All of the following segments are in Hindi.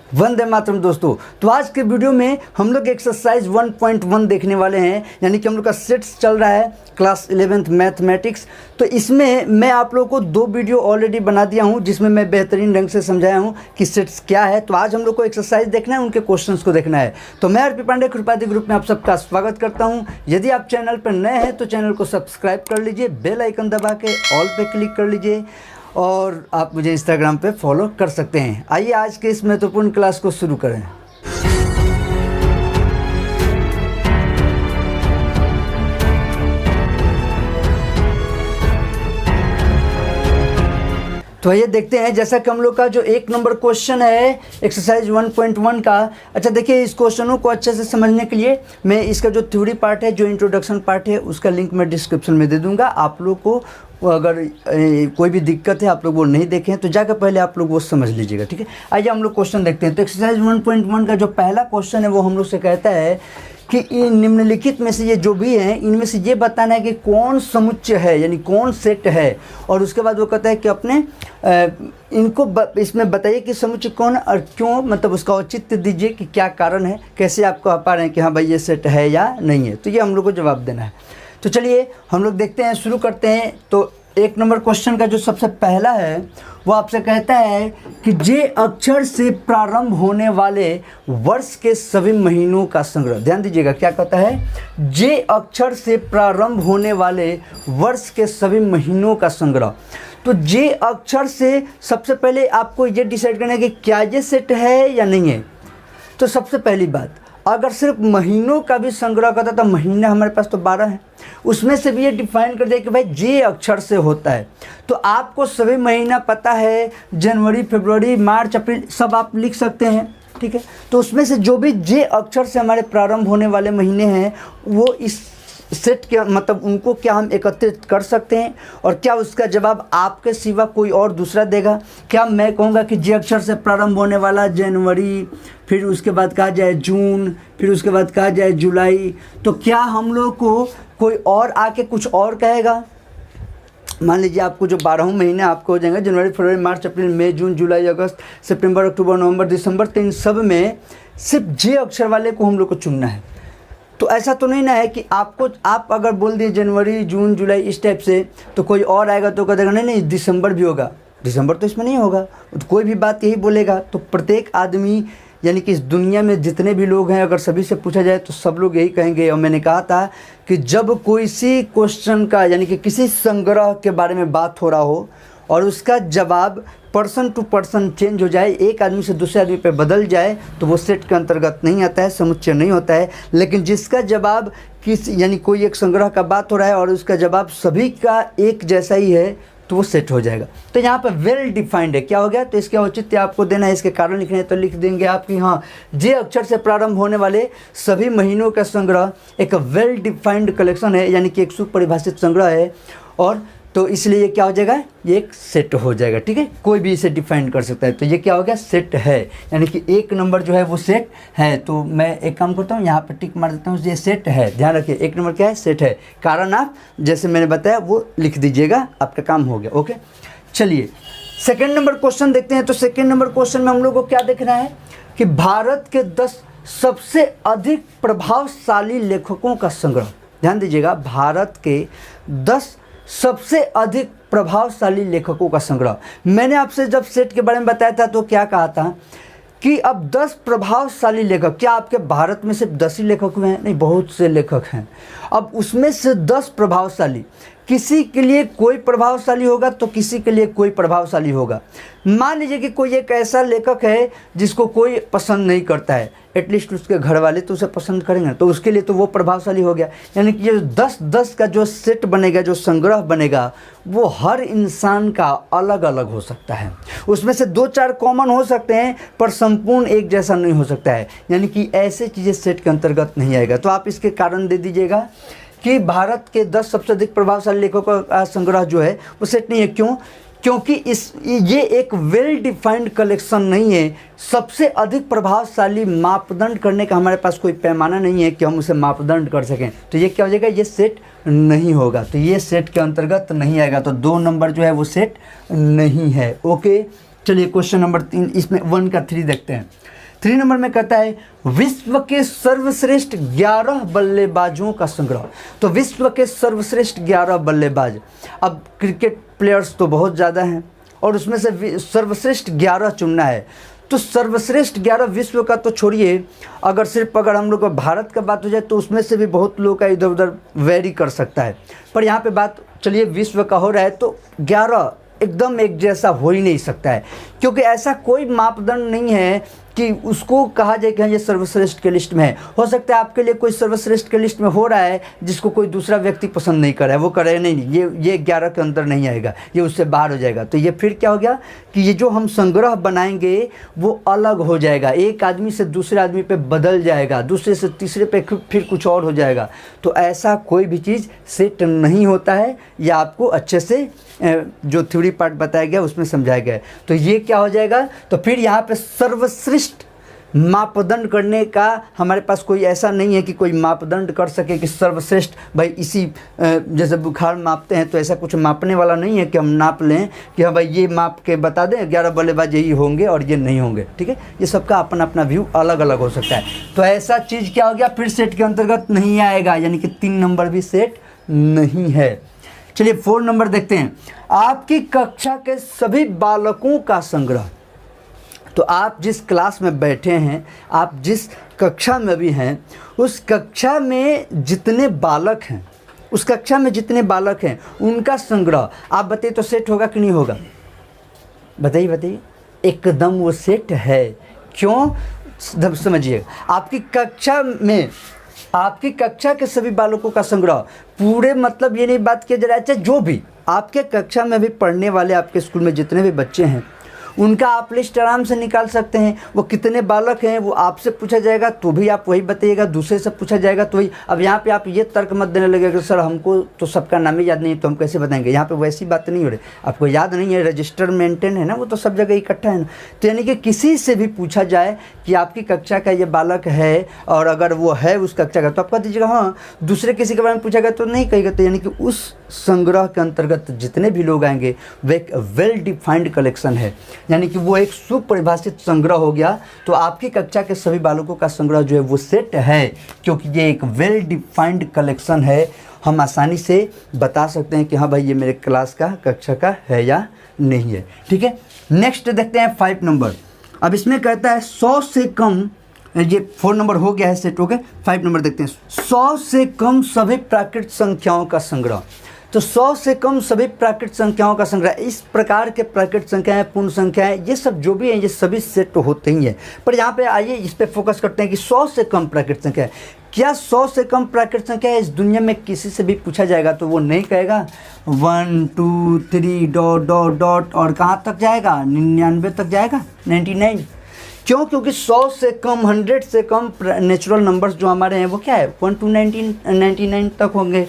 वंदे मातरम दोस्तों। तो आज के वीडियो में हम लोग एक्सरसाइज 1.1 देखने वाले हैं, यानी कि हम लोग का सेट्स चल रहा है क्लास 11th मैथमेटिक्स। तो इसमें मैं आप लोगों को 2 वीडियो ऑलरेडी बना दिया हूं, जिसमें मैं बेहतरीन ढंग से समझाया हूं कि सेट्स क्या है। तो आज हम लोग को एक्सरसाइज देखना है, उनके क्वेश्चंस को देखना है। तो मैं आरपी पांडे कृपाति ग्रुप में आप सबका स्वागत करता हूँ। यदि आप चैनल पर नए हैं तो चैनल को सब्सक्राइब कर लीजिए, बेल आइकन दबा के ऑल पे क्लिक कर लीजिए और आप मुझे इंस्टाग्राम पे फॉलो कर सकते हैं। आइए आज के इस महत्वपूर्ण क्लास को शुरू करें। तो ये देखते हैं, जैसा कि हम लोग का जो 1 नंबर क्वेश्चन है एक्सरसाइज 1.1 का। अच्छा देखिए, इस क्वेश्चनों को अच्छे से समझने के लिए मैं इसका जो थ्योरी पार्ट है, जो इंट्रोडक्शन पार्ट है, उसका लिंक मैं डिस्क्रिप्शन में दे दूंगा। आप लोग को अगर कोई भी दिक्कत है, आप लोग वो नहीं देखें तो जाकर पहले आप लोग वो समझ लीजिएगा, ठीक है। आइए हम लोग क्वेश्चन देखते हैं। तो एक्सरसाइज 1.1 का जो पहला क्वेश्चन है वो हम लोग से कहता है कि इन निम्नलिखित में से ये जो भी हैं, इनमें से ये बताना है कि कौन समुच्चय है, यानी कौन सेट है। और उसके बाद वो कहता है कि अपने इनको इसमें बताइए कि समुच्चय कौन और क्यों, मतलब उसका औचित्य दीजिए कि क्या कारण है, कैसे आप कह पा रहे हैं कि हाँ भाई ये सेट है या नहीं है। तो ये हम लोग को जवाब देना है। तो चलिए हम लोग देखते हैं, शुरू करते हैं। तो 1 नंबर क्वेश्चन का जो सबसे पहला है वो आपसे कहता है कि जे अक्षर से प्रारंभ होने वाले वर्ष के सभी महीनों का संग्रह। ध्यान दीजिएगा, क्या कहता है? जे अक्षर से प्रारंभ होने वाले वर्ष के सभी महीनों का संग्रह। तो जे अक्षर से सबसे पहले आपको ये डिसाइड करना है कि क्या ये सेट है या नहीं है। तो सबसे पहली बात, अगर सिर्फ महीनों का भी संग्रह करता तो महीना हमारे पास तो 12 है, उसमें से भी ये डिफाइन कर दिया कि भाई जे अक्षर से होता है। तो आपको सभी महीना पता है, जनवरी, फरवरी, मार्च, अप्रैल सब आप लिख सकते हैं, ठीक है। तो उसमें से जो भी जे अक्षर से हमारे प्रारंभ होने वाले महीने हैं वो इस सेट के मतलब उनको क्या हम एकत्रित कर सकते हैं। और क्या उसका जवाब आपके सिवा कोई और दूसरा देगा? क्या मैं कहूँगा कि जे अक्षर से प्रारंभ होने वाला जनवरी, फिर उसके बाद कहा जाए जून, फिर उसके बाद कहा जाए जुलाई, तो क्या हम लोग को कोई और आके कुछ और कहेगा? मान लीजिए आपको जो 12 महीने आपको हो जाएंगे, जनवरी, फरवरी, मार्च, अप्रैल, मई, जून, जुलाई, अगस्त, सितंबर, अक्टूबर, नवंबर, दिसंबर, तो इन सब में सिर्फ जे अक्षर वाले को हम लोग को चुनना है। तो ऐसा तो नहीं ना है कि आप अगर बोल दिए जनवरी, जून, जुलाई इस टाइप से, तो कोई और आएगा तो कहेगा नहीं दिसंबर भी होगा। दिसंबर तो इसमें नहीं होगा, तो कोई भी बात यही बोलेगा। तो प्रत्येक आदमी, यानी कि इस दुनिया में जितने भी लोग हैं, अगर सभी से पूछा जाए तो सब लोग यही कहेंगे। और मैंने कहा था कि जब कोई सी क्वेश्चन का, यानी कि किसी संग्रह के बारे में बात हो रहा हो और उसका जवाब पर्सन टू पर्सन चेंज हो जाए, एक आदमी से दूसरे आदमी पे बदल जाए, तो वो सेट के अंतर्गत नहीं आता है, समुच्चय नहीं होता है। लेकिन जिसका जवाब यानी कोई एक संग्रह का बात हो रहा है और उसका जवाब सभी का एक जैसा ही है, तो वो सेट हो जाएगा। तो यहाँ पर वेल डिफाइंड है, क्या हो गया? तो इसके औचित्य आपको देना है, इसके कारण लिखने हैं तो लिख देंगे आप कि हाँ, जे अक्षर से प्रारंभ होने वाले सभी महीनों का संग्रह एक वेल डिफाइंड कलेक्शन है, यानी कि एक सुपरिभाषित संग्रह है। और तो इसलिए ये क्या हो जाएगा? ये एक सेट हो जाएगा, ठीक है। कोई भी इसे डिफाइन कर सकता है। तो ये क्या हो गया? सेट है, यानी कि 1 नंबर जो है वो सेट है। तो मैं एक काम करता हूँ, यहाँ पर टिक मार देता हूँ, ये सेट है। ध्यान रखिए, 1 नंबर क्या है? सेट है। कारण आप जैसे मैंने बताया वो लिख दीजिएगा, आपका काम हो गया। ओके, चलिए 2nd नंबर क्वेश्चन देखते हैं। तो 2nd नंबर क्वेश्चन में हम लोग को क्या देखना है कि भारत के 10 सबसे अधिक प्रभावशाली लेखकों का संग्रह। ध्यान दीजिएगा, भारत के 10 सबसे अधिक प्रभावशाली लेखकों का संग्रह। मैंने आपसे जब सेट के बारे में बताया था तो क्या कहा था कि अब 10 प्रभावशाली लेखक, क्या आपके भारत में सिर्फ 10 ही लेखक हुए हैं? नहीं, बहुत से लेखक हैं। अब उसमें से 10 प्रभावशाली, किसी के लिए कोई प्रभावशाली होगा तो किसी के लिए कोई प्रभावशाली होगा। मान लीजिए कि कोई एक ऐसा लेखक है जिसको कोई पसंद नहीं करता है, एटलीस्ट उसके घर वाले तो उसे पसंद करेंगे, तो उसके लिए तो वो प्रभावशाली हो गया। यानी कि ये 10-10 का जो सेट बनेगा, जो संग्रह बनेगा, वो हर इंसान का अलग अलग हो सकता है। उसमें से 2-4 कॉमन हो सकते हैं पर संपूर्ण एक जैसा नहीं हो सकता है, यानी कि ऐसे चीज़ें सेट के अंतर्गत नहीं आएगा। तो आप इसके कारण दे दीजिएगा कि भारत के 10 सबसे अधिक प्रभावशाली लेखकों का संग्रह जो है वो सेट नहीं है। क्यों? क्योंकि ये एक वेल डिफाइंड कलेक्शन नहीं है। सबसे अधिक प्रभावशाली मापदंड करने का हमारे पास कोई पैमाना नहीं है कि हम उसे मापदंड कर सकें। तो ये क्या हो जाएगा? ये सेट नहीं होगा, तो ये सेट के अंतर्गत नहीं आएगा। तो 2 नंबर जो है वो सेट नहीं है। ओके, चलिए क्वेश्चन नंबर 3, इसमें 1 का 3 देखते हैं। 3 नंबर में कहता है विश्व के सर्वश्रेष्ठ 11 बल्लेबाजों का संग्रह। तो विश्व के सर्वश्रेष्ठ 11 बल्लेबाज, अब क्रिकेट प्लेयर्स तो बहुत ज़्यादा हैं और उसमें से सर्वश्रेष्ठ 11 चुनना है। तो सर्वश्रेष्ठ 11 विश्व का तो छोड़िए, अगर हम लोग का भारत का बात हो जाए तो उसमें से भी बहुत लोग का इधर उधर वेरी कर सकता है, पर यहाँ पे बात चलिए विश्व का हो रहा है तो 11 एकदम एक जैसा हो ही नहीं सकता है, क्योंकि ऐसा कोई मापदंड नहीं है कि उसको कहा जाए कि हाँ ये सर्वश्रेष्ठ के लिस्ट में है। हो सकता है आपके लिए कोई सर्वश्रेष्ठ के लिस्ट में हो रहा है जिसको कोई दूसरा व्यक्ति पसंद नहीं कर रहा है, वो करे नहीं, ये 11 के अंदर नहीं आएगा, ये उससे बाहर हो जाएगा। तो ये फिर क्या हो गया कि ये जो हम संग्रह बनाएंगे वो अलग हो जाएगा, एक आदमी से दूसरे आदमी पे बदल जाएगा, दूसरे से तीसरे पे फिर कुछ और हो जाएगा। तो ऐसा कोई भी चीज़ सेट नहीं होता है, या आपको अच्छे से जो थ्योरी पार्ट बताया गया उसमें समझाया गया है। तो ये क्या हो जाएगा, तो फिर यहाँ पे सर्वश्रेष्ठ मापदंड करने का हमारे पास कोई ऐसा नहीं है कि कोई मापदंड कर सके कि सर्वश्रेष्ठ भाई इसी जैसे बुखार मापते हैं तो ऐसा कुछ मापने वाला नहीं है कि हम नाप लें कि हाँ भाई ये माप के बता दें 11 बल्लेबाज यही होंगे और ये नहीं होंगे। ठीक है, ये सबका अपना अपना व्यू अलग अलग हो सकता है। तो ऐसा चीज़ क्या हो गया, फिर सेट के अंतर्गत नहीं आएगा, यानी कि 3 नंबर भी सेट नहीं है। चलिए 4 नंबर देखते हैं, आपकी कक्षा के सभी बालकों का संग्रह। तो आप जिस क्लास में बैठे हैं, आप जिस कक्षा में भी हैं, उस कक्षा में जितने बालक हैं, उस कक्षा में जितने बालक हैं उनका संग्रह आप बताइए तो सेट होगा कि नहीं होगा? बताइए। एकदम वो सेट है। क्यों? समझिए, आपकी कक्षा के सभी बालकों का संग्रह, पूरे मतलब ये नहीं बात किया जा रहा है, चाहे जो भी आपके कक्षा में भी पढ़ने वाले आपके स्कूल में जितने भी बच्चे हैं उनका आप लिस्ट आराम से निकाल सकते हैं। वो कितने बालक हैं वो आपसे पूछा जाएगा तो भी आप वही बताइएगा, दूसरे से पूछा जाएगा तो वही। अब यहाँ पे आप ये तर्क मत देने लगेगा सर हमको तो सबका नाम ही याद नहीं तो हम कैसे बताएंगे। यहाँ पे वैसी बात नहीं हो रही, आपको याद नहीं है, रजिस्टर मेंटेन है ना, वो तो सब जगह इकट्ठा है ना। तो यानी कि किसी से भी पूछा जाए कि आपकी कक्षा का ये बालक है और अगर वो है उस कक्षा का तो आप कह दीजिएगा हाँ। दूसरे किसी के बारे में पूछा गया तो नहीं कहेगा। तो यानी कि उस संग्रह के अंतर्गत जितने भी लोग आएंगे वो एक वेल डिफाइंड कलेक्शन है, यानी कि वो एक सुपरिभाषित संग्रह हो गया। तो आपकी कक्षा के सभी बालकों का संग्रह जो है वो सेट है, क्योंकि ये एक वेल डिफाइंड कलेक्शन है। हम आसानी से बता सकते हैं कि हाँ भाई ये मेरे क्लास का कक्षा का है या नहीं है। ठीक है, नेक्स्ट देखते हैं 5 नंबर। अब इसमें कहता है 100 से कम, ये 4 नंबर हो गया है सेट हो गया। 5 नंबर देखते हैं, 100 से कम सभी प्राकृत संख्याओं का संग्रह। तो 100 से कम सभी प्राकृत संख्याओं का संग्रह, इस प्रकार के प्राकृत संख्याएं, पूर्ण संख्याएं, ये सब जो भी हैं ये सभी सेट तो होते ही हैं। पर यहाँ पे आइए इस पे फोकस करते हैं कि 100 से कम प्राकृत संख्या है। क्या 100 से कम प्राकृत संख्या है? इस दुनिया में किसी से भी पूछा जाएगा तो वो नहीं कहेगा 1 2 3 डॉट डॉट डॉट और कहाँ तक जाएगा, 99 तक जाएगा, 99। क्यों? क्योंकि 100 से कम, 100 से कम नेचुरल नंबर्स जो हमारे हैं वो क्या है 1 to 99 तक होंगे।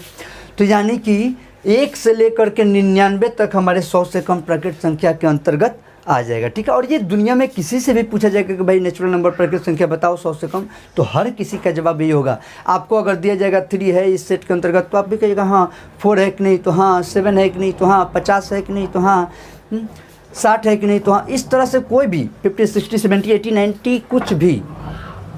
तो यानी कि 1 से लेकर के 99 तक हमारे 100 से कम प्राकृत संख्या के अंतर्गत आ जाएगा। ठीक है, और ये दुनिया में किसी से भी पूछा जाएगा कि भाई नेचुरल नंबर प्राकृत संख्या बताओ 100 से कम, तो हर किसी का जवाब यही होगा। आपको अगर दिया जाएगा 3 है इस सेट के अंतर्गत तो आप भी कहिएगा हाँ 4 है कि नहीं, तो हाँ 7 है कि नहीं, तो हाँ 50 है कि नहीं, तो हाँ 60 है कि नहीं, तो हाँ। इस तरह से कोई भी 50 60 70 80 90 कुछ भी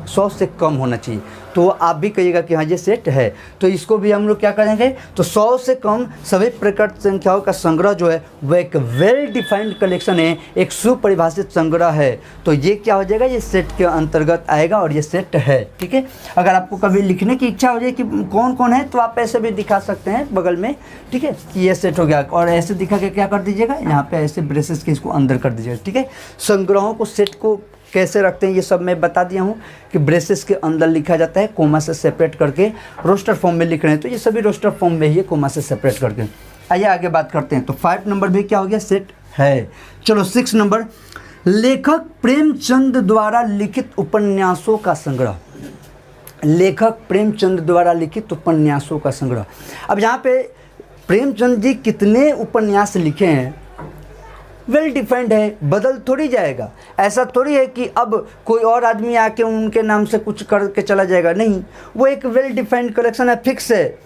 100 से कम होना चाहिए, तो आप भी कहिएगा कि हाँ ये सेट है। तो इसको भी हम लोग क्या करेंगे, तो 100 से कम सभी प्रकट संख्याओं का संग्रह जो है वह एक वेल डिफाइंड कलेक्शन है, एक सुपरिभाषित संग्रह है। तो ये क्या हो जाएगा, ये सेट के अंतर्गत आएगा और ये सेट है। ठीक है, अगर आपको कभी लिखने की इच्छा हो जाए कि कौन कौन है तो आप ऐसे भी दिखा सकते हैं बगल में। ठीक है, कि ये सेट हो गया, और ऐसे दिखा के क्या कर दीजिएगा, यहाँ पे ऐसे ब्रेसेस के इसको अंदर कर दीजिएगा। ठीक है, संग्रहों को सेट को कैसे रखते हैं ये सब मैं बता दिया हूँ कि ब्रेसेस के अंदर लिखा जाता है, कोमा से सेपरेट करके रोस्टर फॉर्म में लिख रहे हैं तो ये सभी रोस्टर फॉर्म में ही है, कोमा से सेपरेट करके। आइए आगे बात करते हैं। तो 5 नंबर भी क्या हो गया, सेट है। चलो 6 नंबर, लेखक प्रेमचंद द्वारा लिखित उपन्यासों का संग्रह। लेखक प्रेमचंद द्वारा लिखित उपन्यासों का संग्रह। अब यहाँ पे प्रेमचंद जी कितने उपन्यास लिखे हैं वेल डिफाइंड है, बदल थोड़ी जाएगा। ऐसा थोड़ी है कि अब कोई और आदमी आके उनके नाम से कुछ करके चला जाएगा, नहीं, वो एक वेल डिफाइंड कलेक्शन है, फिक्स है,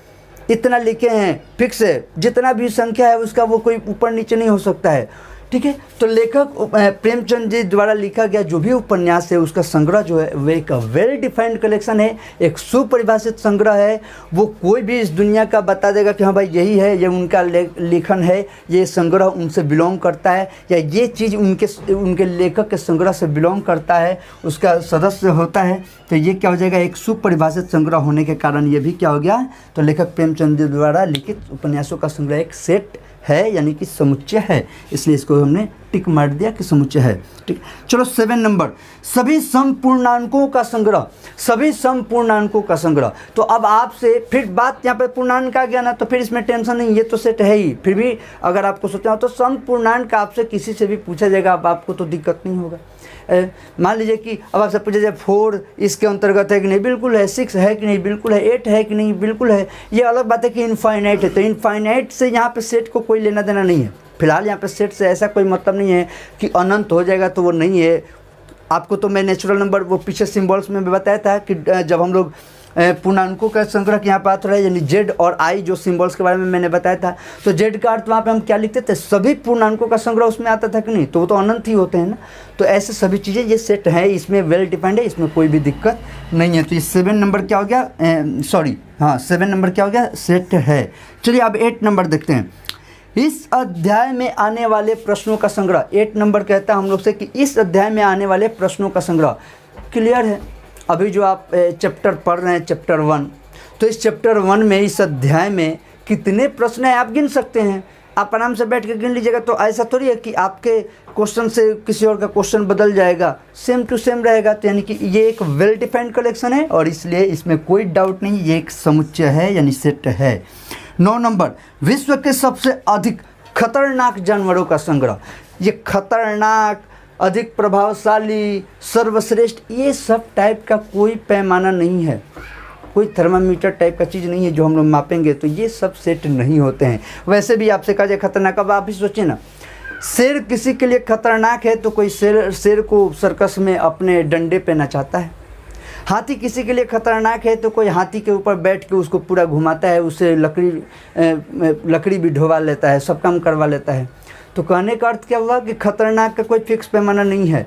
इतना लिखे हैं, फिक्स है, जितना भी संख्या है उसका वो कोई ऊपर नीचे नहीं हो सकता है। ठीक ठीक है। तो लेखक प्रेमचंद जी द्वारा लिखा गया जो भी उपन्यास है उसका संग्रह जो है वह एक वेल डिफाइंड कलेक्शन है, एक सुपरिभाषित संग्रह है। वो कोई भी इस दुनिया का बता देगा कि हाँ भाई यही है, ये उनका लेखन है, ये संग्रह उनसे बिलोंग करता है, या ये चीज़ उनके लेखक के संग्रह से बिलोंग करता है, उसका सदस्य होता है। तो ये क्या हो जाएगा, एक सुपरिभाषित संग्रह होने के कारण ये भी क्या हो गया, तो लेखक प्रेमचंद जी द्वारा लिखित उपन्यासों का संग्रह एक सेट है, यानी कि समुच्चय है, इसलिए इसको हमने टिक मार दिया कि समुच्चय है। ठीक, चलो 7 नंबर, सभी समपूर्णांकों का संग्रह, सभी समपूर्णांकों का संग्रह। तो अब आपसे फिर बात यहाँ पे पूर्णांक आ गया ना, तो फिर इसमें टेंशन नहीं, ये तो सेट है ही। फिर भी अगर आपको सोचना हो तो समपूर्णांक आपसे किसी से भी पूछा जाएगा, अब आपको तो दिक्कत नहीं होगा। मान लीजिए कि अब आपसे पूछा जाए 4 इसके अंतर्गत है कि नहीं, बिल्कुल है। 6 है कि नहीं, बिल्कुल है। 8 है कि नहीं, बिल्कुल है। ये अलग बात है कि इनफाइनाइट है, तो इनफाइनाइट से यहाँ पे सेट को कोई लेना देना नहीं है। फिलहाल यहाँ पे सेट से ऐसा कोई मतलब नहीं है कि अनंत हो जाएगा, तो वो नहीं है। आपको तो मैं नेचुरल नंबर वो पीछे सिम्बॉल्स में भी बताया था कि जब हम लोग पूर्णांकों का संग्रह की यहाँ पे आता है, यानी जेड और आई जो सिंबल्स के बारे में मैंने बताया था, तो जेड का अर्थ वहाँ पे हम क्या लिखते थे, सभी पूर्णांकों का संग्रह उसमें आता था कि नहीं, तो वो तो अनंत ही होते हैं ना। तो ऐसे सभी चीज़ें ये सेट है, इसमें वेल डिफाइंड है, इसमें कोई भी दिक्कत नहीं है। तो ये 7 नंबर क्या हो गया, 7 नंबर क्या हो गया, सेट है। चलिए अब 8 नंबर देखते हैं, इस अध्याय में आने वाले प्रश्नों का संग्रह। 8 नंबर कहता है हम लोग से कि इस अध्याय में आने वाले प्रश्नों का संग्रह। क्लियर है, अभी जो आप चैप्टर पढ़ रहे हैं चैप्टर 1, तो इस चैप्टर 1 में इस अध्याय में कितने प्रश्न हैं आप गिन सकते हैं। आप आराम से बैठ के गिन लीजिएगा। तो ऐसा थोड़ी है कि आपके क्वेश्चन से किसी और का क्वेश्चन बदल जाएगा, सेम टू सेम रहेगा। तो यानी कि ये एक वेल डिफाइंड कलेक्शन है और इसलिए इसमें कोई डाउट नहीं, ये एक समुच्चय है यानी सेट है। 9 नंबर, विश्व के सबसे अधिक खतरनाक जानवरों का संग्रह। ये खतरनाक, अधिक प्रभावशाली, सर्वश्रेष्ठ, ये सब टाइप का कोई पैमाना नहीं है, कोई थर्मामीटर टाइप का चीज़ नहीं है जो हम लोग मापेंगे, तो ये सब सेट नहीं होते हैं। वैसे भी आपसे कहा जाए खतरनाक, अब आप ही सोचिए ना, शेर किसी के लिए खतरनाक है तो कोई शेर को सर्कस में अपने डंडे पे नचाता है। हाथी किसी के लिए खतरनाक है तो कोई हाथी के ऊपर बैठ के उसको पूरा घुमाता है, उससे लकड़ी भी ढोवा लेता है, सब काम करवा लेता है। तो कहने का अर्थ क्या हुआ कि खतरनाक का कोई फिक्स पैमाना नहीं है।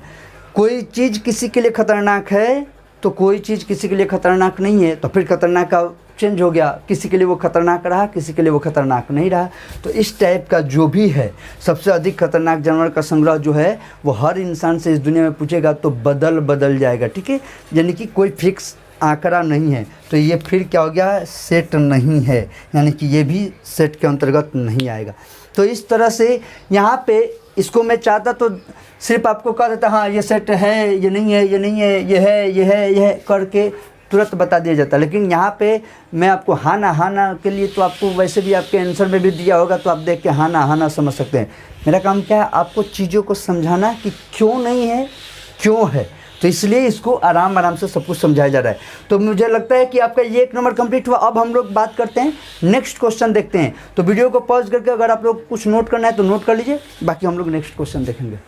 कोई चीज़ किसी के लिए खतरनाक है तो कोई चीज़ किसी के लिए खतरनाक नहीं है, तो फिर खतरनाक का चेंज हो गया, किसी के लिए वो खतरनाक रहा, किसी के लिए वो खतरनाक नहीं रहा। तो इस टाइप का जो भी है, सबसे अधिक खतरनाक जानवर का संग्रह जो है वो हर इंसान से इस दुनिया में पूछेगा तो बदल जाएगा। ठीक है, यानी कि कोई फिक्स आंकड़ा नहीं है। तो ये फिर क्या हो गया, सेट नहीं है, यानी कि ये भी सेट के अंतर्गत नहीं आएगा। तो इस तरह से यहाँ पे इसको मैं चाहता तो सिर्फ आपको कह देता हाँ ये सेट है, ये नहीं है, ये नहीं है, ये है, ये है, ये है करके तुरंत बता दिया जाता। लेकिन यहाँ पे मैं आपको हाँ ना के लिए, तो आपको वैसे भी आपके आंसर में भी दिया होगा, तो आप देख के हाँ ना समझ सकते हैं। मेरा काम क्या है, आपको चीज़ों को समझाना कि क्यों नहीं है, क्यों है। तो इसलिए इसको आराम से सब कुछ समझाया जा रहा है। तो मुझे लगता है कि आपका ये 1 नंबर कंप्लीट हुआ। अब हम लोग बात करते हैं, नेक्स्ट क्वेश्चन देखते हैं। तो वीडियो को पॉज करके अगर आप लोग कुछ नोट करना है तो नोट कर लीजिए, बाकी हम लोग नेक्स्ट क्वेश्चन देखेंगे।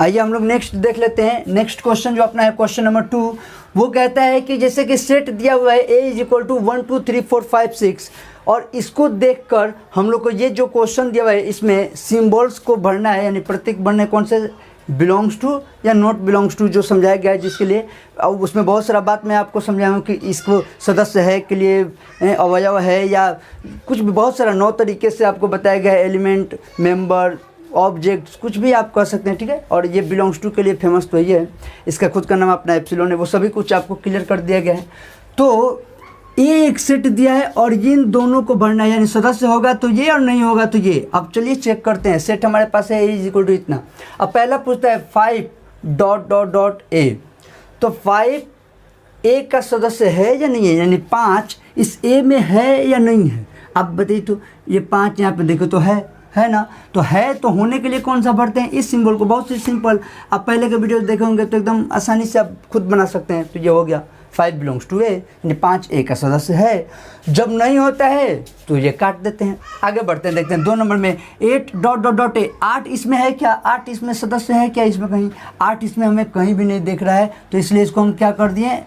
आइए हम लोग नेक्स्ट देख लेते हैं। नेक्स्ट क्वेश्चन जो अपना है क्वेश्चन नंबर 2, वो कहता है कि जैसे कि सेट दिया हुआ है A = 1 2 3 4 5 6, और इसको देखकर हम लोग को ये जो क्वेश्चन दिया हुआ है इसमें सिंबल्स को भरना है, यानी प्रतीक भरने, कौन से बिलोंग्स टू या नॉट बिलोंग्स टू जो समझाया गया है, जिसके लिए अब उसमें बहुत सारा बात मैं आपको समझाऊँ कि इसको सदस्य है के लिए अवयव है, या कुछ भी बहुत सारा 9 तरीके से आपको बताया गया है, एलिमेंट, मेंबर, ऑब्जेक्ट्स, कुछ भी आप कह सकते हैं। ठीक है, और ये बिलोंग्स टू के लिए फेमस तो ये है, इसका खुद का नाम अपना एप्सिलॉन है, वो सभी कुछ आपको क्लियर कर दिया गया है। तो ये एक सेट दिया है और इन दोनों को भरना है, यानी सदस्य होगा तो ये और नहीं होगा तो ये। अब चलिए चेक करते हैं। सेट हमारे पास है A = इतना। अब पहला पूछता है 5 ... A, तो 5 A का सदस्य है या नहीं है, यानी 5 इस A में है या नहीं है। अब बताइए, तो ये 5 यहाँ पे देखो तो है ना, तो है तो होने के लिए कौन सा भरते हैं, इस सिंबल को। बहुत सी सिंपल, आप पहले के वीडियो देखे होंगे तो एकदम आसानी से आप खुद बना सकते हैं। तो ये हो गया 5 बिलोंग्स टू A, यानी 5 A का सदस्य है। जब नहीं होता है तो ये काट देते हैं। आगे बढ़ते हैं, देखते हैं 2 नंबर में 8 ... A, 8 इसमें है क्या, 8 इसमें सदस्य है क्या, इसमें कहीं 8 इसमें हमें कहीं भी नहीं दिख रहा है, तो इसलिए इसको हम क्या कर दिए,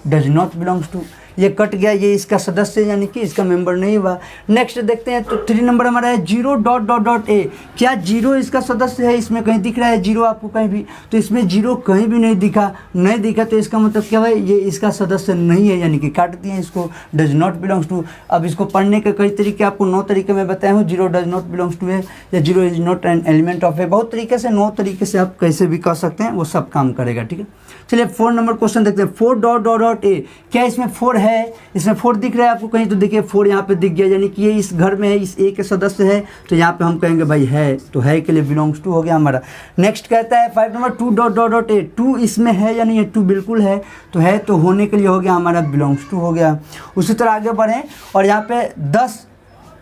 डज नॉट बिलोंग्स टू, ये कट गया, ये इसका सदस्य यानी कि इसका मेंबर नहीं हुआ। नेक्स्ट देखते हैं, तो 3 नंबर हमारा है 0...a। क्या 0 इसका सदस्य है? इसमें कहीं दिख रहा है 0 आपको कहीं भी? तो इसमें 0 कहीं भी नहीं दिखा तो इसका मतलब क्या है, ये इसका सदस्य नहीं है, यानी कि काट दिए इसको, डज नॉट बिलोंग्स टू। अब इसको पढ़ने के कई तरीके आपको 9 तरीके में बताया हूँ। 0 डज नॉट बिलोंग्स टू है, या 0 is not an element of है, बहुत तरीके से 9 तरीके से आप कैसे भी कर सकते हैं, वो सब काम करेगा। ठीक है, चलिए 4 नंबर क्वेश्चन देखते हैं। 4..a, क्या इसमें 4 है? इसमें 4 दिख रहा है आपको कहीं? तो देखिए 4 यहाँ पे दिख गया, यानी कि ये इस घर में है, इस ए के सदस्य है, तो यहाँ पे हम कहेंगे भाई है, तो है के लिए बिलोंग्स टू हो गया हमारा। नेक्स्ट कहता है 5 नंबर 2..a, 2 इसमें है या नहीं है? 2 बिल्कुल है, तो है, तो होने के लिए हो गया हमारा बिलोंग्स टू हो गया। उसी तरह आगे बढ़ें और यहाँ पे 10,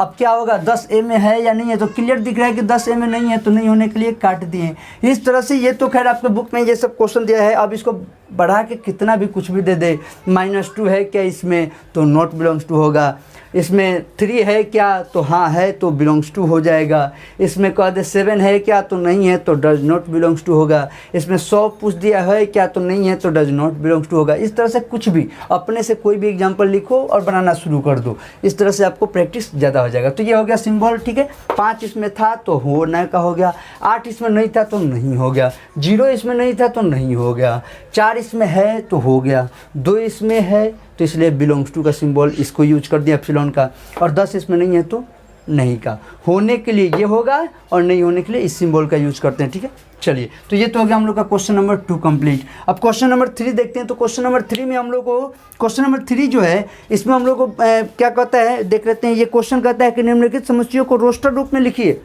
अब क्या होगा, 10 ए में है या नहीं है? तो क्लियर दिख रहा है कि 10 ए में नहीं है, तो नहीं होने के लिए काट दिए। इस तरह से ये तो खैर आपके बुक में ये सब क्वेश्चन दिया है। अब इसको बढ़ा के कितना भी कुछ भी दे दे, -2 है क्या इसमें? तो नॉट बिलोंग्स टू होगा। इसमें 3 है क्या? तो हाँ है, तो बिलोंग्स टू हो जाएगा। इसमें कह दे 7 है क्या? तो नहीं है, तो डज नॉट बिलोंग्स टू होगा। इसमें 100 पूछ दिया है क्या? तो नहीं है, तो डज नॉट बिलोंग्स टू होगा। इस तरह से कुछ भी अपने से कोई भी एग्जाम्पल लिखो और बनाना शुरू कर दो, इस तरह से आपको प्रैक्टिस ज़्यादा हो जाएगा। तो ये हो गया सिंबल। ठीक है, 5 इसमें था तो होने का हो गया, 8 इसमें नहीं था तो नहीं हो गया, 0 इसमें नहीं था तो नहीं हो गया, 4 इसमें है तो हो गया, 2 इसमें है तो इसलिए बिलोंग्स टू का सिंबल इसको यूज कर दिया एप्सिलॉन का, और 10 इसमें नहीं है तो नहीं का। होने के लिए ये होगा और नहीं होने के लिए इस सिंबल का यूज करते हैं। ठीक है, चलिए, तो ये तो हो गया हम लोग का क्वेश्चन नंबर 2 कंप्लीट। अब क्वेश्चन नंबर 3 देखते हैं। तो क्वेश्चन नंबर 3 में हम लोग को, क्वेश्चन नंबर 3 जो है इसमें हम लोग को क्या कहता है देख लेते हैं। ये क्वेश्चन कहता है कि निम्नलिखित समुच्चयों को रोस्टर रूप में लिखिए।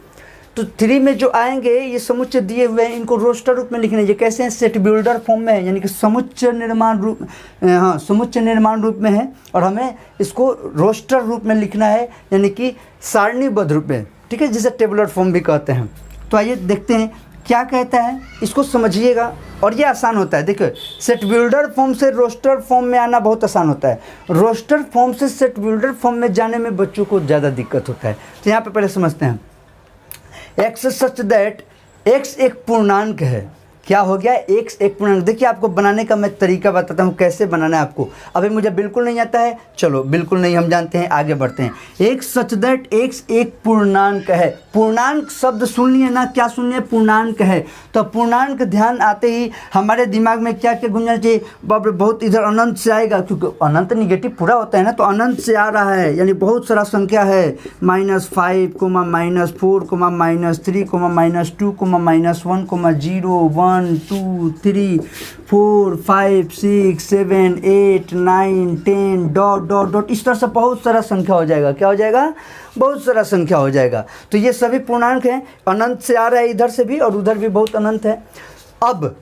तो 3 में जो आएंगे ये समुच्चय दिए हुए हैं, इनको रोस्टर रूप में लिखने। ये कैसे हैं? सेट बिल्डर फॉर्म में है, यानी कि समुच्चय निर्माण रूप, हाँ समुच्चय निर्माण रूप में है, और हमें इसको रोस्टर रूप में लिखना है, यानी कि सारणीबद्ध रूप में। ठीक है, जिसे टेबुलर फॉर्म भी कहते हैं। तो आइए देखते हैं क्या कहता है, इसको समझिएगा, और ये आसान होता है। देखिए, सेट बिल्डर फॉर्म से रोस्टर फॉर्म में आना बहुत आसान होता है। रोस्टर फॉर्म से सेट बिल्डर फॉर्म में जाने में बच्चों को ज़्यादा दिक्कत होता है। तो यहाँ पे पहले समझते हैं। x सच दैट x एक पूर्णांक है। क्या हो गया? x एक पूर्णांक। देखिए, आपको बनाने का मैं तरीका बताता हूँ कैसे बनाना है आपको। अभी मुझे बिल्कुल नहीं आता है, चलो बिल्कुल नहीं हम जानते हैं, आगे बढ़ते हैं। x सच दैट x एक पूर्णांक है। पूर्णांक शब्द सुन लिए ना, क्या सुन लिए? पूर्णांक है। तो पूर्णांक ध्यान आते ही हमारे दिमाग में क्या क्या गुंजना चाहिए? बाप रे, बहुत इधर अनंत से आएगा, क्योंकि अनंत निगेटिव पूरा होता है ना, तो अनंत से आ रहा है, यानी बहुत सारा संख्या है। -5, -4, -3, -2, -1, 0, 1, 2, 3, 4, 5, 6, 7, 8, 9, 10 ... इस तरह से बहुत सारा संख्या हो जाएगा। क्या हो जाएगा? बहुत सारा संख्या हो जाएगा। तो ये सभी पूर्णांक हैं, अनंत से आ रहा है, इधर से भी और उधर भी बहुत अनंत है। अब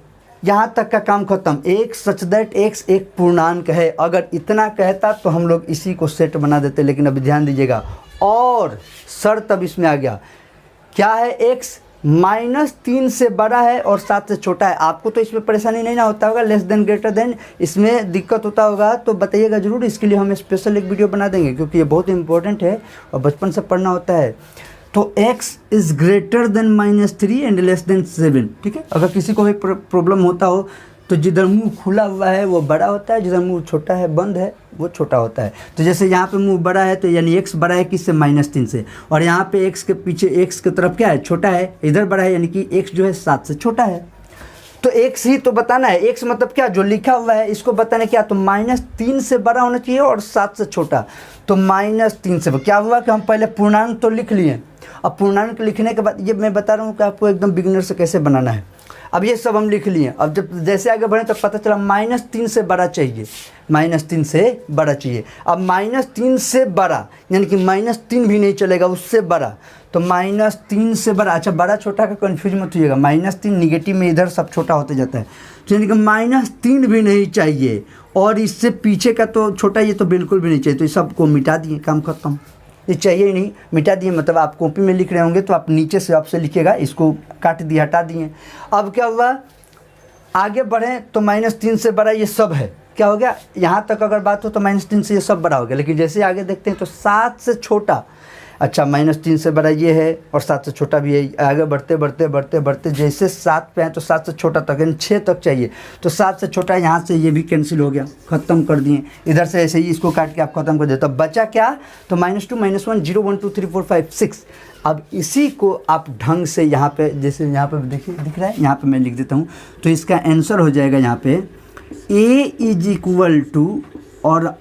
यहाँ तक का काम खत्म। एक सच दैट x एक पूर्णांक है। अगर इतना कहता तो हम लोग इसी को सेट बना देते, लेकिन अभी ध्यान दीजिएगा, और शर्त अब इसमें आ गया। क्या है? x -3 से बड़ा है और 7 से छोटा है। आपको तो इसमें परेशानी नहीं ना होता होगा, लेस देन ग्रेटर देन इसमें दिक्कत होता होगा तो बताइएगा ज़रूर। इसके लिए हम स्पेशल एक वीडियो बना देंगे, क्योंकि ये बहुत इंपॉर्टेंट है और बचपन से पढ़ना होता है। तो x is greater than -3 and less than 7। ठीक है, अगर किसी को भी प्रॉब्लम होता हो तो जिधर मुंह खुला हुआ है वो बड़ा होता है, जिधर मुंह छोटा है बंद है वो छोटा होता है। तो जैसे यहाँ पे मुंह बड़ा है तो यानी x बड़ा है किससे? -3 से, और यहाँ पे x के पीछे x की तरफ क्या है? छोटा है। इधर बड़ा है, यानी कि x जो है 7 से छोटा है। तो x ही तो बताना है। x मतलब क्या? जो लिखा हुआ है इसको बताना क्या? तो -3 से बड़ा होना चाहिए और 7 से छोटा। तो -3 से क्या हुआ कि हम पहले पूर्णांक तो लिख लिए। अब पूर्णांक लिखने के बाद ये मैं बता रहा हूँ कि आपको एकदम बिगिनर से कैसे बनाना है। अब ये सब हम लिख लिए। अब जब जैसे आगे बढ़े तो पता चला -3 से बड़ा चाहिए, -3 से बड़ा चाहिए। अब -3 से बड़ा यानी कि -3 भी नहीं चलेगा, उससे बड़ा। तो -3 से बड़ा, अच्छा बड़ा छोटा का कन्फ्यूज मत होइएगा, -3 निगेटिव में इधर सब छोटा होते जाता है, तो यानी कि -3 भी नहीं चाहिए, और इससे पीछे का तो छोटा, ये तो बिल्कुल भी नहीं चाहिए। तो ये सबको मिटा दिए, काम खत्म। ये चाहिए ही नहीं, मिटा दिए। मतलब आप कॉपी में लिख रहे होंगे तो आप नीचे से आपसे लिखिएगा, इसको काट दिए, हटा दिए। अब क्या हुआ? आगे बढ़ें तो -3 से बड़ा ये सब है। क्या हो गया? यहाँ तक अगर बात हो तो -3 से ये सब बड़ा हो गया। लेकिन जैसे आगे देखते हैं तो 7 से छोटा, अच्छा -3 से बड़ा ये है और 7 से छोटा भी है। आगे बढ़ते बढ़ते बढ़ते बढ़ते जैसे 7 पे हैं तो 7 से छोटा तक, यानी 6 तक चाहिए, तो 7 से छोटा यहाँ से ये भी कैंसिल हो गया, ख़त्म कर दिए। इधर से ऐसे ही इसको काट के आप ख़त्म कर देते, तो बचा क्या, तो -2 -1 0 1 2 3 4 5 6। अब इसी को आप ढंग से यहाँ पे, जैसे यहाँ पे देखिए दिख रहा है, यहाँ पे मैं लिख देता हूँ, तो इसका आंसर हो जाएगा यहाँ पे A = और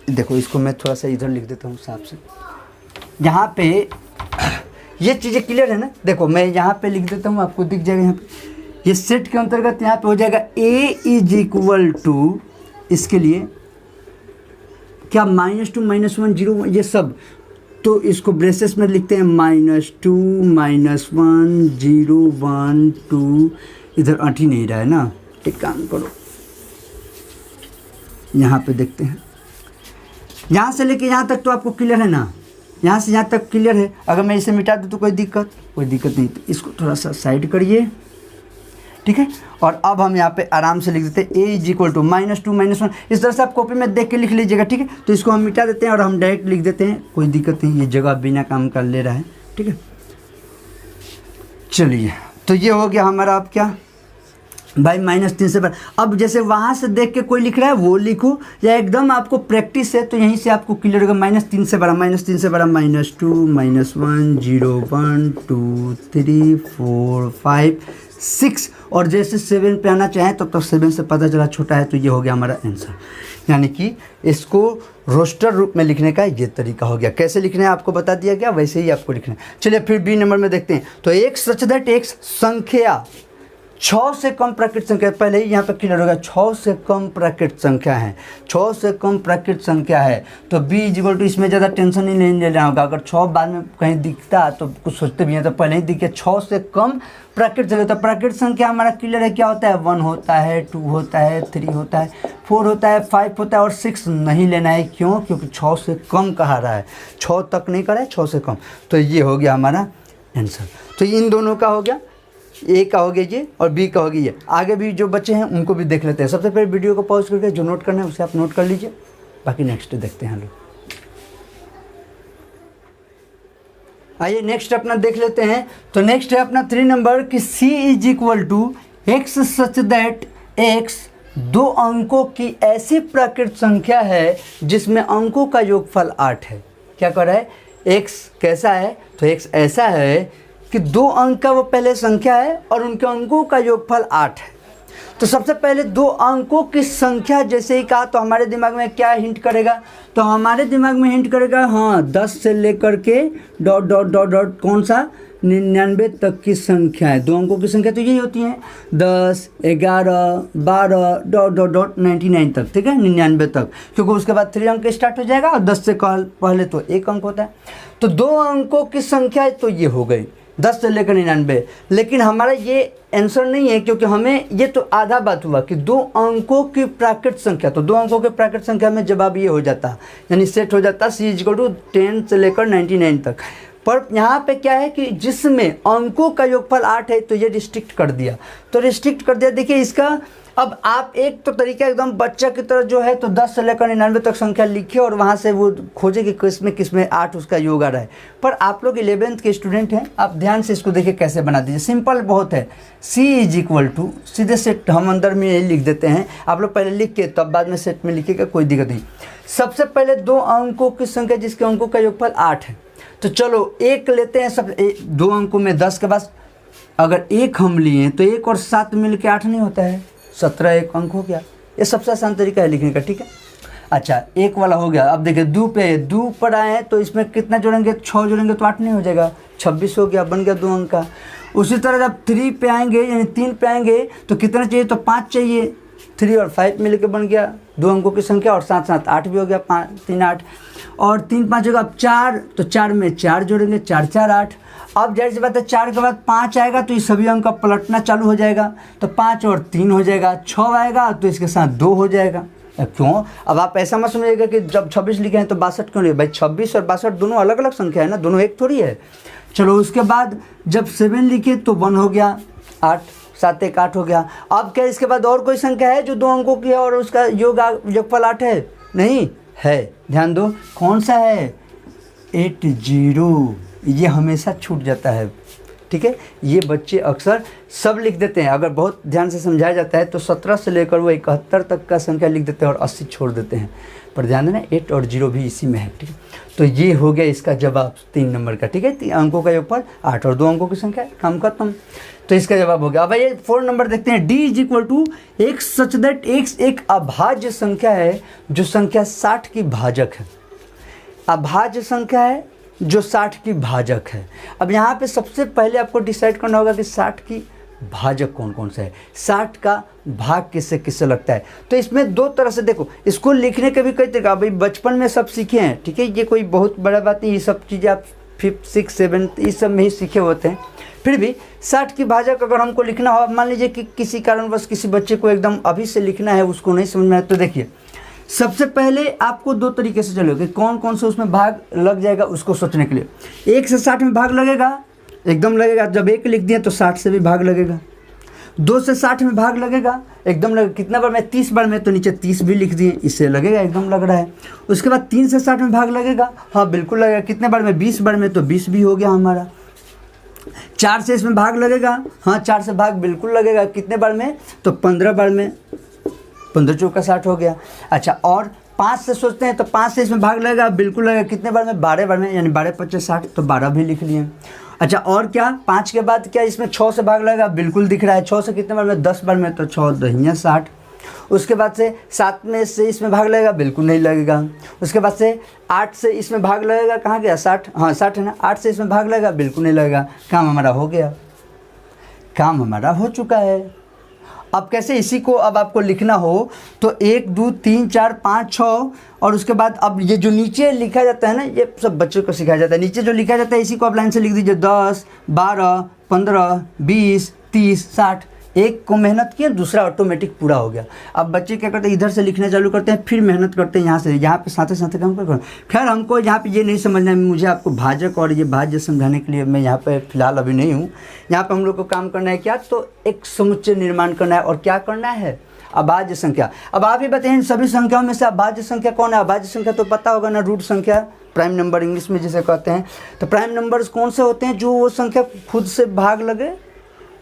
देखो इसको मैं थोड़ा सा इधर लिख देता हूँ साफ से, यहाँ पे ये चीज़ें क्लियर है ना। देखो मैं यहाँ पे लिख देता हूँ, आपको दिख जाएगा यहाँ पे, ये सेट के अंतर्गत यहाँ पे हो जाएगा A = इसके लिए क्या -2 -1 0 ये सब, तो इसको ब्रेसेस में लिखते हैं -2 -1 0 1 2, इधर अट ही नहीं रहा है ना, एक काम करो यहाँ पे देखते हैं, यहाँ से लेके यहाँ तक तो आपको क्लियर है ना, यहाँ से यहाँ तक क्लियर है। अगर मैं इसे मिटा दूँ तो कोई दिक्कत नहीं, तो इसको थोड़ा सा साइड करिए, ठीक है। और अब हम यहाँ पे आराम से लिख देते हैं A = -2 -1, इस तरह से आप कॉपी में देख के लिख लीजिएगा, ठीक है। तो इसको हम मिटा देते हैं और हम डायरेक्ट लिख देते हैं, कोई दिक्कत नहीं, ये जगह बिना काम कर ले रहा है, ठीक है। चलिए, तो ये हो गया हमारा, अब क्या भाई -3 से बड़ा। अब जैसे वहाँ से देख के कोई लिख रहा है वो लिखो, या एकदम आपको प्रैक्टिस है तो यहीं से आपको क्लियर होगा। -3 से बड़ा -2 -1 0 1 2 3 4 5 6, और जैसे 7 पे आना चाहें तो 7 से पता चला छोटा है, तो ये हो गया हमारा आंसर। यानी कि इसको रोस्टर रूप में लिखने का ये तरीका हो गया। कैसे लिखना है आपको बता दिया गया, वैसे ही आपको लिखना है। चलिए फिर बी नंबर में देखते हैं। तो एक सच दैट एक संख्या 6 से कम प्राकृत संख्या, पहले ही यहाँ पर क्लियर होगा, 6 से कम प्राकृत संख्या है, 6 से कम प्राकृत संख्या है, तो B = इसमें ज़्यादा टेंशन नहीं लेना होगा। अगर 6 बाद में कहीं दिखता तो कुछ सोचते भी हैं, तो पहले ही दिखे 6 से कम प्राकृत संख्या। तो प्राकृत संख्या हमारा क्लियर है, क्या होता है, 1 होता है, 2 होता है, 3 होता है, 4 होता है, 5 होता है, और 6 नहीं लेना है। क्यों, क्योंकि 6 से कम कहा रहा है, 6 तक नहीं करा है, 6 से कम। तो ये हो गया हमारा आंसर। तो इन दोनों का हो गया, ए का हो गया ये और बी का हो गया ये। आगे भी जो बच्चे हैं उनको भी देख लेते हैं। सबसे पहले वीडियो को पॉज करके जो नोट करना है उसे आप नोट कर लीजिए, बाकी नेक्स्ट देखते हैं हम लोग। आइए नेक्स्ट अपना देख लेते हैं। तो नेक्स्ट है अपना 3 नंबर कि C = x such that x 2 अंकों की ऐसी प्राकृत संख्या है जिसमें अंकों का योगफल 8 है। क्या कर रहा है, x कैसा है, तो x ऐसा है कि 2 अंक का वो पहले संख्या है और उनके अंकों का योगफल 8 है। तो सबसे पहले 2 अंकों की संख्या जैसे ही कहा तो हमारे दिमाग में क्या हिंट करेगा, तो हमारे दिमाग में हिंट करेगा हाँ 10 से लेकर के ... कौन सा 99 तक की संख्या है। 2 अंकों की संख्या तो यही होती है 10 11 12 ... 99 तक, ठीक है, 99 तक, क्योंकि उसके बाद 3 अंक स्टार्ट हो जाएगा और 10 से पहले तो 1 अंक होता है। तो 2 अंकों की संख्या तो ये हो गई 10 से लेकर 99। लेकिन हमारा ये आंसर नहीं है, क्योंकि हमें ये तो आधा बात हुआ कि 2 अंकों की प्राकृत संख्या, तो 2 अंकों की प्राकृत संख्या में जवाब ये हो जाता, यानी सेट हो जाता C = 10 से लेकर 99 तक। पर यहाँ पे क्या है कि जिसमें अंकों का योगफल 8 है तो ये रिस्ट्रिक्ट कर दिया, तो रिस्ट्रिक्ट कर दिया। देखिए इसका अब आप एक तो तरीका एकदम बच्चा की तरह जो है तो 10 से लेकर 99 तक संख्या लिखिए और वहाँ से वो खोजे कि किसमें 8 उसका योग आ रहा है। पर आप लोग 11th के स्टूडेंट हैं, आप ध्यान से इसको देखिए कैसे बना दीजिए। सिंपल बहुत है, C = सीधे सेट हम अंदर में यही लिख देते हैं। आप लोग पहले लिख के तब बाद में सेट में लिखिएगा, कोई दिक्कत नहीं। सबसे पहले 2 अंकों की संख्या जिसके अंकों का योगफल 8 है, तो चलो 1 लेते हैं। सब 2 अंकों में 10 के बाद अगर 1 हम लिए तो 1 और 7 मिल के 8 नहीं होता है, 17 एक अंक हो गया। ये सबसे आसान तरीका है लिखने का, ठीक है। अच्छा 1 वाला हो गया। अब देखिए 2 पर आए हैं तो इसमें कितना जोड़ेंगे, 6 जोड़ेंगे तो 8 नहीं हो जाएगा, 26 हो गया, बन गया 2 अंक का। उसी तरह जब 3 पे आएंगे यानी 3 पे आएंगे तो कितना चाहिए, तो 5 चाहिए। 3 और 5 मिल के बन गया 2 अंकों की संख्या, और साथ साथ 8 भी हो गया, 5 3 8 और 3 5 होगा। अब 4, तो 4 में 4 जोड़ेंगे, 4 4 8। अब जाहिर सी बात है 4 के बाद 5 आएगा तो ये सभी अंक का पलटना चालू हो जाएगा, तो 5 और 3 हो जाएगा, 6 आएगा तो इसके साथ 2 हो जाएगा। क्यों, अब आप ऐसा मत समझिएगा कि जब 26 लिखे हैं तो 62 क्यों नहीं, भाई 26 और 62 दोनों अलग अलग संख्या है ना, दोनों एक थोड़ी है। चलो उसके बाद जब 7 लिखे तो 1 हो गया, 8 7 1 8 हो गया। अब क्या इसके बाद और कोई संख्या है जो 2 अंकों की है और उसका योगफल 8 है? नहीं है, ध्यान दो। कौन सा है? 80, ये हमेशा छूट जाता है, ठीक है। ये बच्चे अक्सर सब लिख देते हैं, अगर बहुत ध्यान से समझाया जाता है तो 17 से लेकर वो 71 तक का संख्या लिख देते हैं और 80 छोड़ देते हैं, पर ध्यान देना 8 और 0 भी इसी में है, ठीक है। तो ये हो गया इसका जवाब 3 नंबर का, ठीक है। 3 अंकों का योगफल 8 और 2 अंकों की संख्या, काम खत्म। तो इसका जवाब हो गया। अब ये 4 नंबर देखते हैं। D is equal to x such that x एक अभाज्य संख्या है जो संख्या 60 की भाजक है। अभाज्य संख्या है जो 60 की भाजक है। अब यहाँ पे सबसे पहले आपको डिसाइड करना होगा कि 60 की भाजक कौन कौन सा है, 60 का भाग किससे किससे लगता है। तो इसमें दो तरह से देखो, इसको लिखने के भी कई तरीका, भाई बचपन में सब सीखे हैं, ठीक है, ये कोई बहुत बड़ा बात नहीं, ये सब चीज़ें आप 5th 6th 7th इस सब में ही सीखे होते हैं। फिर भी 60 की भाजक अगर हमको लिखना हो, मान लीजिए कि किसी कारणवश किसी बच्चे को एकदम अभी से लिखना है, उसको नहीं समझ में आया, तो देखिए सबसे पहले आपको 2 तरीके से चलोगे, कौन कौन से उसमें भाग लग जाएगा उसको सोचने के लिए। 1 से 60 में भाग लगेगा, एकदम लगेगा, जब 1 लिख दिए तो 60 से भी भाग लगेगा। 2 से 60 में भाग लगेगा, एकदम लगेगा, कितना बार में 30 बार में, तो नीचे 30 भी लिख दिए, इससे लगेगा, एकदम लग रहा है। उसके बाद 3 से 60 में भाग लगेगा, हाँ बिल्कुल लगेगा, कितने बार में, 20 बार में, तो 20 भी हो गया हमारा। 4 से इसमें भाग लगेगा, हाँ 4 से भाग बिल्कुल लगेगा, कितने बार में, तो 15 बार में, 15 चौका 60 हो गया। अच्छा, और 5 से सोचते हैं तो 5 से इसमें भाग लगेगा, बिल्कुल लगेगा, कितने बार में, 12 बार में, यानी 12 25 60, तो 12 भी लिख लिए। अच्छा, और क्या, 5 के बाद क्या, इसमें 6 से भाग लगेगा, बिल्कुल दिख रहा है, 6 से कितने बार में, 10 बार में, तो 6 दहिया 60। उसके बाद से 7 में से इसमें भाग लगेगा, बिल्कुल नहीं लगेगा। उसके बाद से 8 से इसमें भाग लगेगा, कहाँ गया, 60, हाँ 60 है ना, 8 से इसमें भाग लगेगा, बिल्कुल नहीं लगेगा। काम हमारा हो गया, काम हमारा हो चुका है। अब कैसे इसी को अब आपको लिखना हो तो 1 2 3 4 5 6, और उसके बाद अब ये जो नीचे लिखा जाता है ना, ये सब बच्चों को सिखाया जाता है, नीचे जो लिखा जाता है इसी को आप लाइन से लिख दीजिए, 10 12 15 20 30 60। एक को मेहनत किया, दूसरा ऑटोमेटिक पूरा हो गया। अब बच्चे क्या करते हैं, इधर से लिखना चालू करते हैं, फिर मेहनत करते हैं यहाँ से, यहाँ पे साथ साथ काम कर। खैर हमको यहाँ पे ये नहीं समझना है, मुझे आपको भाजक और ये भाज्य समझाने के लिए मैं यहाँ पे फिलहाल अभी नहीं हूँ। यहाँ पे हम लोग को काम करना है क्या, तो एक समुच्चय निर्माण करना है, और क्या करना है, अभाज्य संख्या। अब आप ही बताइए इन सभी संख्याओं में से अभाज्य संख्या कौन है। अभाज्य संख्या तो पता होगा ना, रूट संख्या, प्राइम नंबर इंग्लिश में जिसे कहते हैं। तो प्राइम नंबर्स कौन से होते हैं, जो वो संख्या खुद से भाग लगे,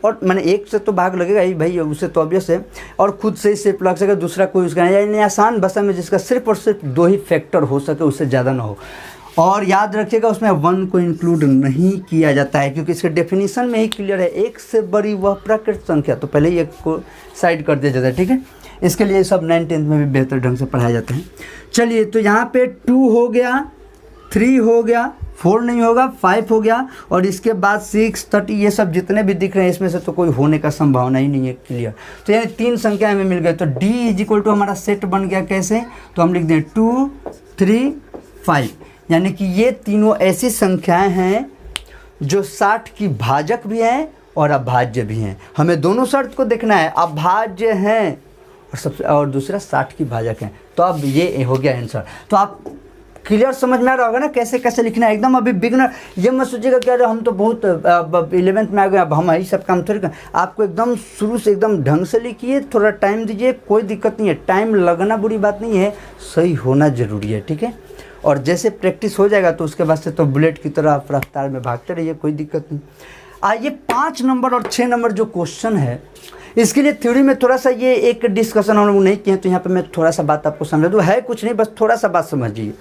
और मैंने 1 से तो भाग लगेगा ही भाई, उससे तो ऑब्वियस है, और खुद से ही सिर्फ लग सके, दूसरा कोई उसका, यानी आसान भाषा में जिसका सिर्फ और सिर्फ 2 ही फैक्टर हो सके, उससे ज़्यादा ना हो। और याद रखिएगा उसमें 1 को इंक्लूड नहीं किया जाता है, क्योंकि इसके डेफिनेशन में ही क्लियर है, 1 से बड़ी वह प्राकृत संख्या, तो पहले ही 1 को साइड कर दिया जाता है, ठीक है। इसके लिए सब 9th 10th में भी बेहतर ढंग से पढ़ाया जाता है। चलिए, तो यहाँ पे 2 हो गया, 3 हो गया, 4 नहीं होगा, 5 हो गया, और इसके बाद 6 30 ये सब जितने भी दिख रहे हैं इसमें से तो कोई होने का संभावना ही नहीं है, क्लियर। तो यानी 3 संख्या हमें मिल गए। तो D इज इक्वल टू हमारा सेट बन गया, कैसे, तो हम लिख दें 2 3 5, यानी कि ये तीनों ऐसी संख्याएं हैं जो 60 की भाजक भी हैं और अभाज्य भी हैं। हमें दोनों शर्त को देखना है, अभाज्य हैं और दूसरा 60 की भाजक हैं। तो अब ये हो गया आंसर। तो आप क्लियर समझ में आ रहा होगा ना कैसे कैसे लिखना है, एकदम। अभी बिगनर ये मत सोचिएगा कि अरे हम तो बहुत 11th में आ गए, अब हम यही सब काम थोड़ी कर। आपको एकदम शुरू से एकदम ढंग से लिखिए, थोड़ा टाइम दीजिए, कोई दिक्कत नहीं है, टाइम लगना बुरी बात नहीं है, सही होना ज़रूरी है, ठीक है। और जैसे प्रैक्टिस हो जाएगा तो उसके बाद से तो बुलेट की तरह आप रफ्तार में भागते रहिए, कोई दिक्कत नहीं। आइए 5 नंबर और 6 नंबर जो क्वेश्चन है, इसके लिए थ्योरी में थोड़ा सा ये एक डिस्कशन हम लोग नहीं किए, तो यहाँ पे मैं थोड़ा सा बात आपको समझा दूँ, है कुछ नहीं, बस थोड़ा सा बात समझिए।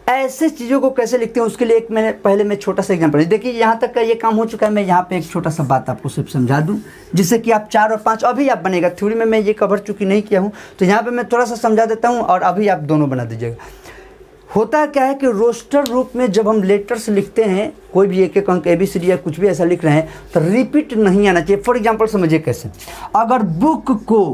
ऐसे चीज़ों को कैसे लिखते हैं उसके लिए एक मैंने पहले मैं छोटा सा एग्जाम्पल, देखिए यहाँ तक का ये काम हो चुका है, मैं यहाँ पे एक छोटा सा बात आपको सिर्फ समझा दूँ, जिससे कि आप 4 और 5 अभी आप बनेगा। थ्योरी में मैं ये कवर चूँकि नहीं किया हूँ, तो यहाँ पे मैं थोड़ा सा समझा देता हूँ और अभी आप दोनों बना दीजिएगा। होता क्या है कि रोस्टर रूप में जब हम लेटर्स लिखते हैं, कोई भी एक एक अंक ABCD या कुछ भी ऐसा लिख रहे हैं, तो रिपीट नहीं आना चाहिए। फॉर एग्जांपल समझिए कैसे, अगर बुक को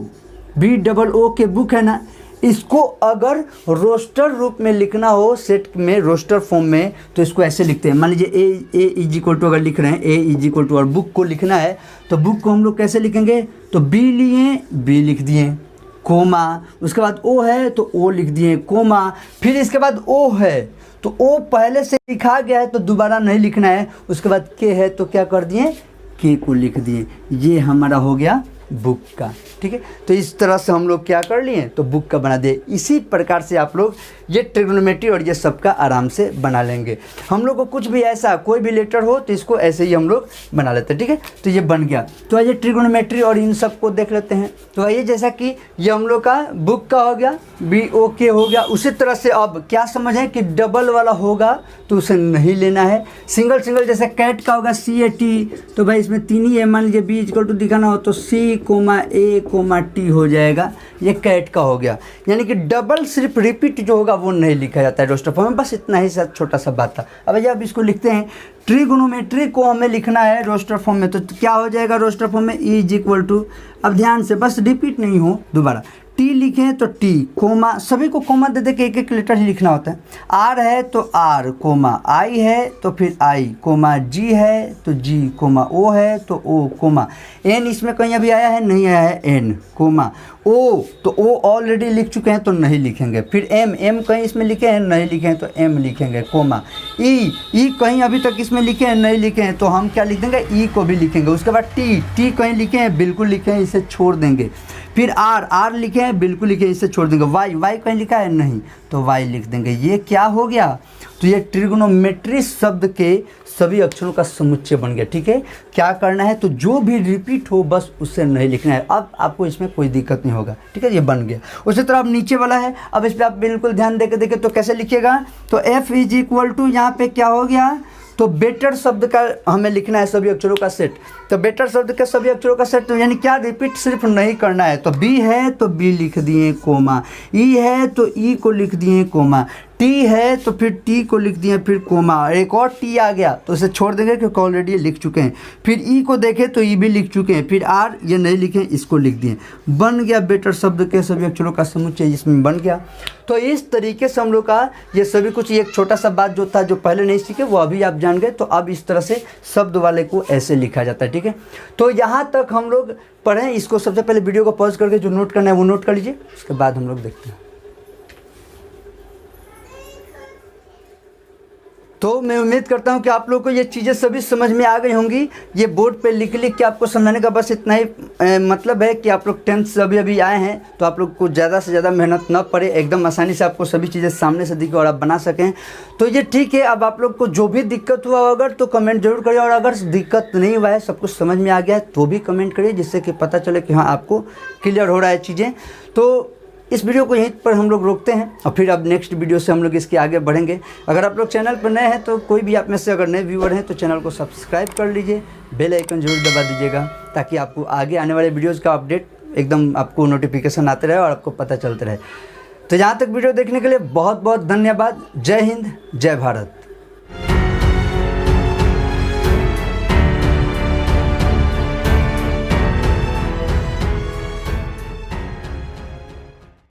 BOO के बुक है ना, इसको अगर रोस्टर रूप में लिखना हो, सेट में रोस्टर फॉर्म में, तो इसको ऐसे लिखते हैं। मान लीजिए A इज इक्वल टू अगर लिख रहे हैं, A इज इक्वल टू, और बुक को लिखना है तो बुक को हम लोग कैसे लिखेंगे, तो B लिए, B लिख दिए, कोमा, उसके बाद O है तो O लिख दिए, कोमा, फिर इसके बाद O है तो O पहले से लिखा गया है तो दोबारा नहीं लिखना है, उसके बाद K है तो क्या कर दिए, K को लिख दिए। ये हमारा हो गया बुक का। ठीक है, तो इस तरह से हम लोग क्या कर लिए, तो बुक का बना दिए। इसी प्रकार से आप लोग ये ट्रिग्नोमेट्री और ये सब का आराम से बना लेंगे। हम लोग को कुछ भी ऐसा कोई भी लेटर हो तो इसको ऐसे ही हम लोग बना लेते हैं। ठीक है, तो ये बन गया। तो आइए ट्रिग्नोमेट्री और इन सब को देख लेते हैं। तो आइए, जैसा कि ये हम लोग का बुक का हो गया, BOK हो गया। उसी तरह से अब क्या समझें कि डबल वाला होगा तो उसे नहीं लेना है। सिंगल सिंगल जैसे कैट का होगा CAT, तो भाई इसमें 3 ही है, मान लीजिए B इक्वल टू दिखाना हो तो C,A,T हो जाएगा। ये कैट का हो गया। यानी कि डबल सिर्फ रिपीट जो होगा वो नहीं लिखा जाता है रोस्टर फॉर्म में। बस इतना ही सा छोटा सा बात था। अब भैया अब इसको लिखते हैं। ट्रिग्नोमेट्री को हमें लिखना है रोस्टर फॉर्म में, तो क्या हो जाएगा रोस्टर फॉर्म में, E इज इक्वल टू, अब ध्यान से बस रिपीट नहीं हो दोबारा, T लिखें तो T कोमा, सभी को कोमा दे दे के एक एक लेटर ही लिखना होता है। R है तो R कोमा, I है तो फिर I कोमा, G है तो G कोमा, O है तो O कोमा, N इसमें कहीं अभी आया है, नहीं आया है, N कोमा, O तो O ऑलरेडी लिख चुके हैं तो नहीं लिखेंगे। फिर M कहीं इसमें लिखे हैं, नहीं लिखे हैं तो M लिखेंगे कोमा, E कहीं अभी तक इसमें लिखे हैं, नहीं लिखे हैं तो हम क्या लिख देंगे, E को भी लिखेंगे। उसके बाद T कहीं लिखे हैं, बिल्कुल लिखे हैं, इसे छोड़ देंगे। फिर R लिखे हैं, बिल्कुल लिखे हैं, इसे छोड़ देंगे। Y कहीं लिखा है, नहीं, तो Y लिख देंगे। ये क्या हो गया, तो ये ट्रिग्नोमेट्री शब्द के सभी अक्षरों का समुच्चय बन गया। ठीक है, क्या करना है, तो जो भी रिपीट हो बस उससे नहीं लिखना है। अब आपको इसमें कोई दिक्कत नहीं होगा। ठीक है, ये बन गया। उसी तरह अब नीचे वाला है, अब इस पर आप बिल्कुल ध्यान देके देखें तो कैसे लिखिएगा, तो F इज इक्वल टू, यहाँ पे क्या हो गया, तो बेटर शब्द का हमें लिखना है सभी अक्षरों का सेट। तो बेटर शब्द के सभी अक्षरों का सेट, तो यानी क्या, रिपीट सिर्फ नहीं करना है। तो B है तो B लिख दिए कोमा, E है तो E को लिख दिए कोमा, T है तो फिर T को लिख दिए फिर कोमा, एक और T आ गया तो इसे छोड़ देंगे क्योंकि ऑलरेडी ये लिख चुके हैं। फिर E को देखें तो E भी लिख चुके हैं, फिर R ये नहीं लिखे, इसको लिख दिए। बन गया बेटर शब्द के सभी अक्षरों का समुच्चय, इसमें बन गया। तो इस तरीके से हम लोग का ये सभी कुछ, एक छोटा सा बात जो था जो पहले नहीं सीखे वो अभी आप जान गए। तो अब इस तरह से शब्द वाले को ऐसे लिखा जाता है। ठीक है, तो यहाँ तक हम लोग पढ़ें। इसको सबसे पहले वीडियो को पॉज करके जो नोट करना है वो नोट कर लीजिए, उसके बाद हम लोग देखते हैं। तो मैं उम्मीद करता हूं कि आप लोग को ये चीज़ें सभी समझ में आ गई होंगी। ये बोर्ड पे लिख के आपको समझाने का बस इतना ही मतलब है कि आप लोग 10th से अभी आए हैं तो आप लोग को ज़्यादा से ज़्यादा मेहनत न पड़े, एकदम आसानी से आपको सभी चीज़ें सामने से दिखे और आप बना सकें। तो ये ठीक है। अब आप लोग को जो भी दिक्कत हुआ अगर तो कमेंट जरूर करिए, और अगर दिक्कत नहीं हुआ है, सब कुछ समझ में आ गया है तो भी कमेंट करिए, जिससे कि पता चले कि हाँ आपको क्लियर हो रहा है चीज़ें। तो इस वीडियो को यहीं पर हम लोग रोकते हैं और फिर अब नेक्स्ट वीडियो से हम लोग इसके आगे बढ़ेंगे। अगर आप लोग चैनल पर नए हैं तो कोई भी आप में से अगर नए व्यूअर हैं तो चैनल को सब्सक्राइब कर लीजिए, बेल आइकन जरूर दबा दीजिएगा, ताकि आपको आगे आने वाले वीडियोज़ का अपडेट एकदम आपको नोटिफिकेशन आते रहे और आपको पता चलते रहे। तो यहाँ तक वीडियो देखने के लिए बहुत बहुत धन्यवाद। जय हिंद, जय भारत।